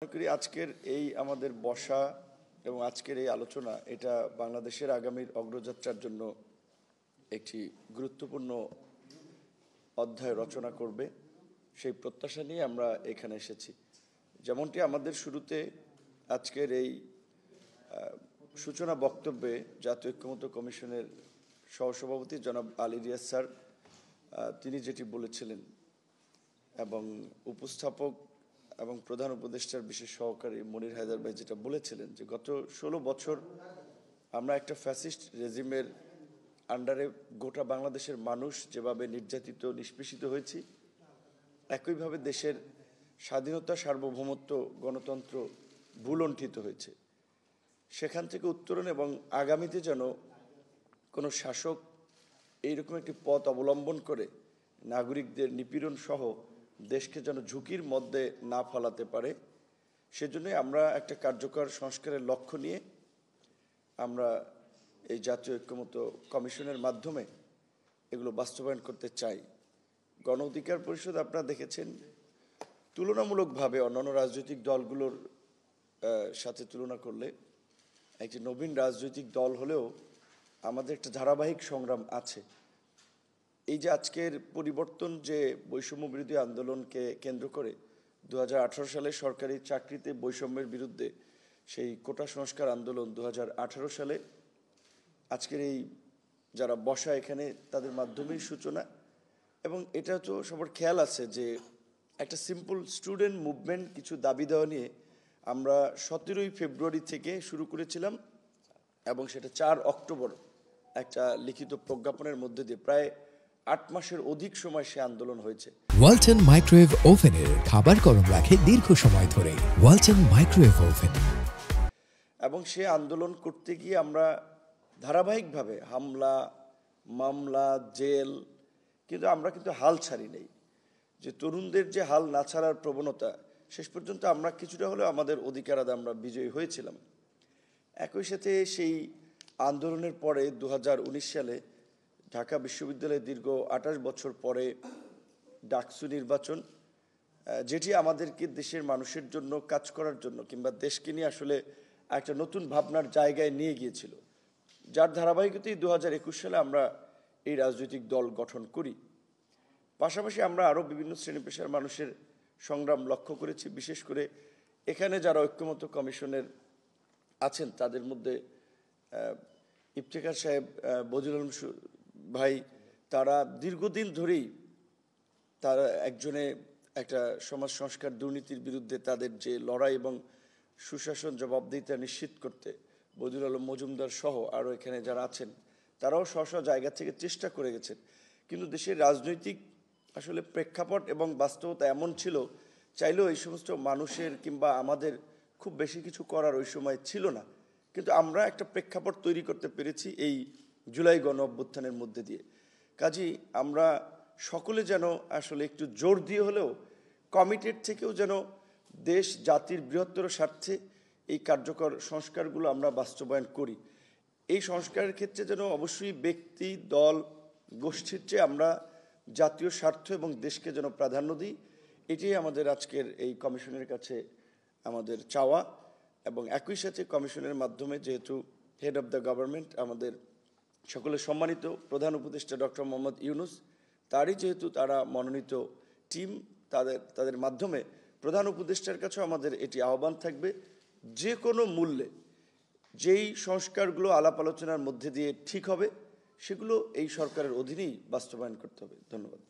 মনে করি আজকের এই আমাদের বসা এবং আজকের এই আলোচনা এটা বাংলাদেশের আগামীর অগ্রযাত্রার জন্য একটি গুরুত্বপূর্ণ অধ্যায় রচনা করবে সেই প্রত্যাশা নিয়ে আমরা এখানে এসেছি। যেমনটি আমাদের শুরুতে আজকের এই সূচনা বক্তব্যে জাতীয় ঐক্যমত্য কমিশনের সহসভাপতি জনাব আলী রিয়াজ স্যার তিনি যেটি বলেছিলেন এবং উপস্থাপক এবং প্রধান উপদেষ্টার বিশেষ সহকারী মনির হায়দার ভাই যেটা বলেছিলেন যে গত 16 বছর আমরা একটা ফ্যাসিস্ট রেজিমের আন্ডারে গোটা বাংলাদেশের মানুষ যেভাবে নির্যাতিত নিষ্পেষিত হয়েছি, একইভাবে দেশের স্বাধীনতা, সার্বভৌমত্ব, গণতন্ত্র ভূলুণ্ঠিত হয়েছে। সেখান থেকে উত্তরণ এবং আগামীতে যেন কোনো শাসক এইরকম একটি পথ অবলম্বন করে নাগরিকদের নিপীড়ন সহ দেশকে যেন ঝুঁকির মধ্যে না ফেলাতে পারে, সেজন্যই আমরা একটা কার্যকর সংস্কারের লক্ষ্য নিয়ে আমরা এই জাতীয় ঐক্যমত্য কমিশনের মাধ্যমে এগুলো বাস্তবায়ন করতে চাই। গণ অধিকার পরিষদ আপনারা দেখেছেন তুলনামূলকভাবে অন্যান্য রাজনৈতিক দলগুলোর সাথে তুলনা করলে একটি নবীন রাজনৈতিক দল হলেও আমাদের একটা ধারাবাহিক সংগ্রাম আছে। এই যে আজকের পরিবর্তন, যে বৈষম্য বিরোধী আন্দোলনকে কেন্দ্র করে 2018 সালে সরকারি চাকরিতে বৈষম্যের বিরুদ্ধে সেই কোটা সংস্কার আন্দোলন, 2018 সালে আজকের এই যারা বসা এখানে তাদের মাধ্যমেই সূচনা। এবং এটা তো সবার খেয়াল আছে যে একটা সিম্পল স্টুডেন্ট মুভমেন্ট কিছু দাবি দেওয়া নিয়ে আমরা 17ই ফেব্রুয়ারি থেকে শুরু করেছিলাম এবং সেটা 4 অক্টোবর একটা লিখিত প্রজ্ঞাপনের মধ্যে দিয়ে প্রায় 8 মাসের অধিক সময় সে আন্দোলন হয়েছে। ওয়ালটন মাইক্রোওয়েভ ওভেনের খাবার গরম রাখে দীর্ঘ সময় ধরে। Walton microwave oven. এবং সে আন্দোলন করতে গিয়ে আমরা ধারাবাহিকভাবে হামলা, মামলা, জেল, কিন্তু আমরা হাল ছাড়ি নাই। যে তরুণদের যে হাল না ছাড়ার প্রবণতা, শেষ পর্যন্ত আমরা কিছুটা হলেও আমাদের অধিকার আদায়ে আমরা বিজয়ী হয়েছিলাম। একই সাথে সেই আন্দোলনের পরে 2019 সালে ঢাকা বিশ্ববিদ্যালয়ে দীর্ঘ 28 বছর পরে ডাকসু নির্বাচন, যেটি আমাদেরকে দেশের মানুষের জন্য কাজ করার জন্য কিংবা দেশকে নিয়ে আসলে একটা নতুন ভাবনার জায়গায় নিয়ে গিয়েছিল, যার ধারাবাহিকতায় 2021 সালে আমরা এই রাজনৈতিক দল গঠন করি। পাশাপাশি আমরা আরও বিভিন্ন শ্রেণী পেশার মানুষের সংগ্রাম লক্ষ্য করেছি। বিশেষ করে এখানে যারা ঐক্যমত্য কমিশনের আছেন তাদের মধ্যে ইফতেখার সাহেব, বদিউল আলম ভাই, তারা দীর্ঘদিন ধরেই তারা একজনে একটা সমাজ সংস্কার দুর্নীতির বিরুদ্ধে তাদের যে লড়াই এবং সুশাসন জবাবদিহিতা নিশ্চিত করতে বদিউল আলম মজুমদার সহ আরও এখানে যারা আছেন তারাও স্ব জায়গা থেকে চেষ্টা করে গেছেন। কিন্তু দেশের রাজনৈতিক আসলে প্রেক্ষাপট এবং বাস্তবতা এমন ছিল, চাইলেও এই সমস্ত মানুষের কিংবা আমাদের খুব বেশি কিছু করার ওই সময় ছিল না। কিন্তু আমরা একটা প্রেক্ষাপট তৈরি করতে পেরেছি এই জুলাই গণ অভ্যুত্থানের মধ্যে দিয়ে। কাজেই আমরা সকলে যেন আসলে একটু জোর দিয়ে হলেও কমিটেড থেকেও যেন দেশ জাতির বৃহত্তর স্বার্থে এই কার্যকর সংস্কারগুলো আমরা বাস্তবায়ন করি। এই সংস্কারের ক্ষেত্রে যেন অবশ্যই ব্যক্তি, দল, গোষ্ঠীর চেয়ে আমরা জাতীয় স্বার্থ এবং দেশকে যেন প্রাধান্য দিই, এটাই আমাদের আজকের এই কমিশনের কাছে আমাদের চাওয়া। এবং একই সাথে কমিশনের মাধ্যমে যেহেতু হেড অব দ্য গভর্নমেন্ট আমাদের সকলের সম্মানিত প্রধান উপদেষ্টা ডক্টর মোহাম্মদ ইউনূস, তারই যেহেতু তারা মনোনীত টিম, তাদের মাধ্যমে প্রধান উপদেষ্টার কাছেও আমাদের এটি আহ্বান থাকবে, যে কোনো মূল্যে যেই সংস্কারগুলো আলাপ আলোচনার মধ্যে দিয়ে ঠিক হবে সেগুলো এই সরকারের অধীনেই বাস্তবায়ন করতে হবে। ধন্যবাদ।